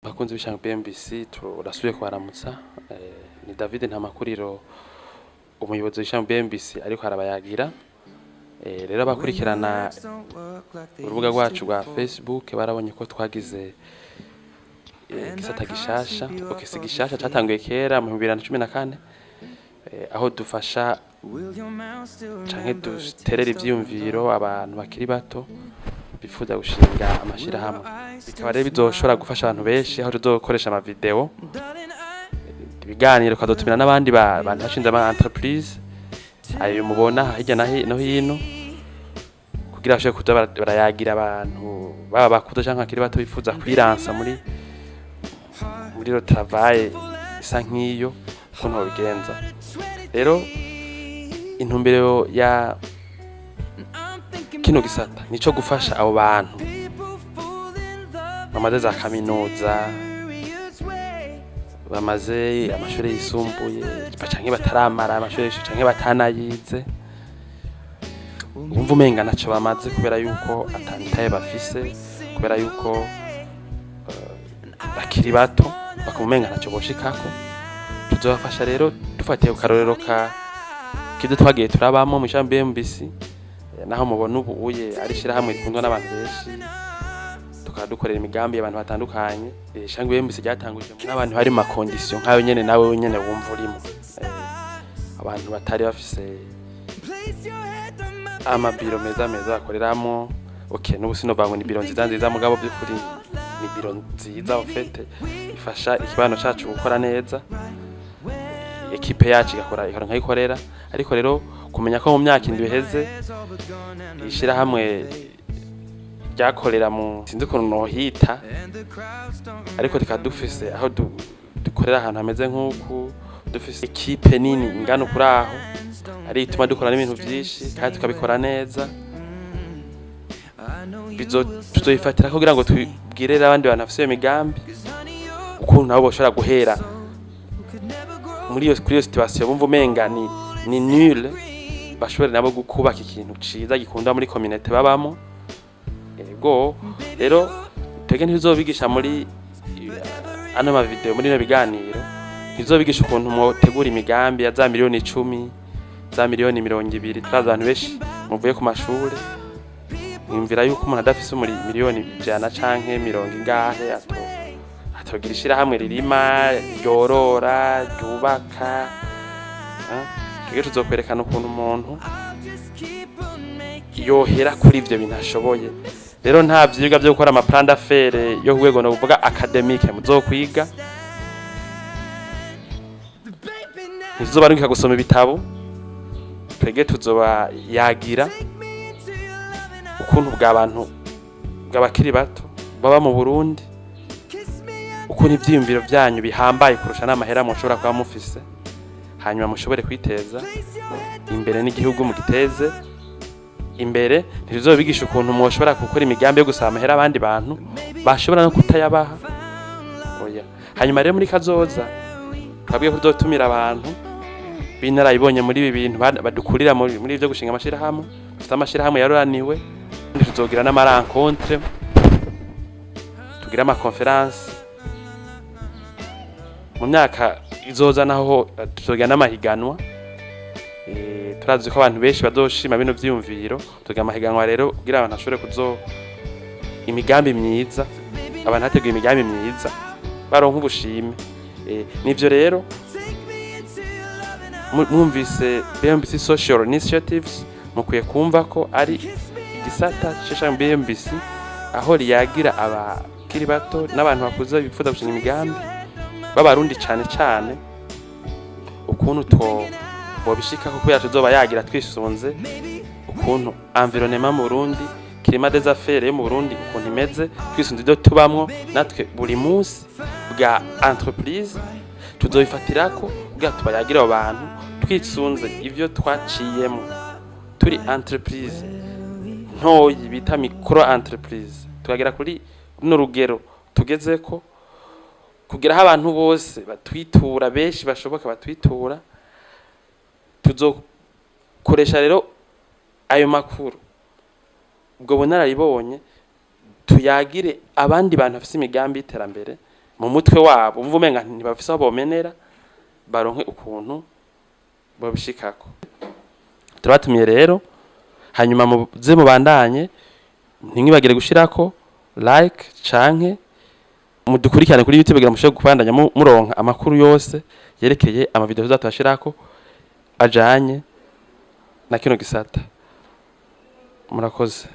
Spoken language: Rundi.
Bakunzi b'ishango Bmbc turasubiye kwaramutsa ni David Ntamakuriro umuyobozi w'ishango Bmbc ariko arabayagira rero abakurikirana urubuga rwacu rwa Facebook barabonye ko twagize gisata gishasha si gishasha cyatanguye kera mu 2014 aho dufasha canke duterera ivyiyumviro abantu bakiri bato bifuza gushinga amashirahamwe bikaba rero bizoshobora gufasha abantu benshi aho tuzokoresha ama video ibiganiro kadotumira n'abandi bantu bashinze ama entreprise ayo mubona hirya no hino kugira bashobore kuza barayagira abantu baba bakuze canke akiri bato bifuza kwiransa muri ro travail isa nk'iyo kuntu bigenza rero intumbero ya kino gisata nico gufasha abo bantu bamaze za kaminuza bamaze amashuri yisumbuye canke bataramara amashuri canke batanayize umva umenga naco bamaze kubera yuko atanitaye bafise kubera yuko bakiri bato bakamumenga naco boshikako tuzobafasha rero dufatiye ku karorero ka kido twagiye turabamo mu shambe Bmbc naho mubona ubuye ari shirahamwe rikundwa n'abantu benshi tukadukorera imigambi y'abantu batandukanye shango Bmbc ryatanguje n'abantu hari ma condition nkayo nyene nawe nyene wumva urimo abantu batari bafise amabiro meza bakoreramo n'ubu sinova ngo ni biro nziza mugabo by'ukuri ni biro nziza ofete ifasha ikibano cacu gukora neza ekipe yacu igakora nkayikorera ariko rero kumenya ko mu myaka indwi heze ishira hamwe ryakorera mu sinzi ko nohita ariko tukadufise aho dukorera ahantu hameze nk'uku dufise ekipe nini ingano kuri aho ari ituma dukora n'ibintu byinshi kandi tukabikora neza tuzoyifatira kugira ngo tubwirere abandi bantu bafise imigambi ukuntu nabo boshobora guhera muri iyo situation bumva umenga ni nul bashobora nabo gukubaka ikintu ciza gikunda muri community babamo ego rero twege ntizobigisha muri ano ma video muri no biganiro ntizobigisha ukuntu mutegura imigambi ya za miliyoni 10 za miliyoni 200 turaza abantu benshi muvuye ku mashuri imvira yuko umuntu adafise muri miliyoni 100 canke 70 ingahe atogira ishira hamwe ririma ryorora ryubaka twege tuzokwerekana ukuntu umuntu yohera kuri ivyo bintu ashoboye rero nta vyiga byo gukora ama plan d'affaires yo kuwego no kuvuga academique muzokwiga nizoba rungika gusoma ibitabo twege tuzoba yagira ukuntu bw'abantu bw'abakiri bato baba mu Burundi ukuntu ivyiyumviro byanyu bihambaye kurusha n'amahera mushobora kuba mufise hanyuma mushobore kwiteza imbere n'igihugu mugiteze imbere ntizobigisha ukuntu mushobora gukora imigambi yo gusaba amahera abandi bantu bashobora no kutayabaha oya hanyuma rero muri kazoza twabwiye ko tuzotumira abantu binarayibonye muri ibi bintu badukurira muri ivyo gushinga amashirahamwe dufite amashirahamwe yaroraniwe tuzogira n'ama rencontre tugira ama conference mu myaka izoza naho tuzogira n'amahiganwa turazi ko abantu benshi bazoshima bino vyiyumviro tugira amahiganwa rero kugira abantu ashobore kuzo imigambi myiza abantu hateguye imigambi myiza baronka ubushime nivyo rero mwumvise Bmbc social initiatives mukwiye kumva ko ari igisata c'ishango Bmbc aho riyagira abakiri bato n'abantu bakuze bifuza gushinga imigambi b'abarundi cane ukuntu bobishika ko yacu zoba yagira twisunze ukuntu environnement mu Burundi climat des affaires yo mu Burundi ukuntu imeze twisunze ibyo tubamwo natwe buri munsi bwa entreprise tuzobifatirako kugira tubayagira abo bantu twisunze ivyo twaciyemo turi entreprise ntoyi bita micro entreprise tukagira kuri no rugero tugezeko kugira aho abantu bose batwitura benshi bashoboka batwitura tuzokoresha rero ayo makuru ubwo bunararibonye tuyagire abandi bantu bafise imigambi y'iterambere mu mutwe wabo umva umenga ntibafise aho bomenera baronke ukuntu babishikako. Turabatumiye rero, hanyuma muze mubandanye, ntimwibagire gushirako like canke mudukurikirane kuri YouTube kugira mushobore kubandanya muronka amakuru yose yerekeye amavideo tuzatashirako ajanye na kino gisata. Murakoze.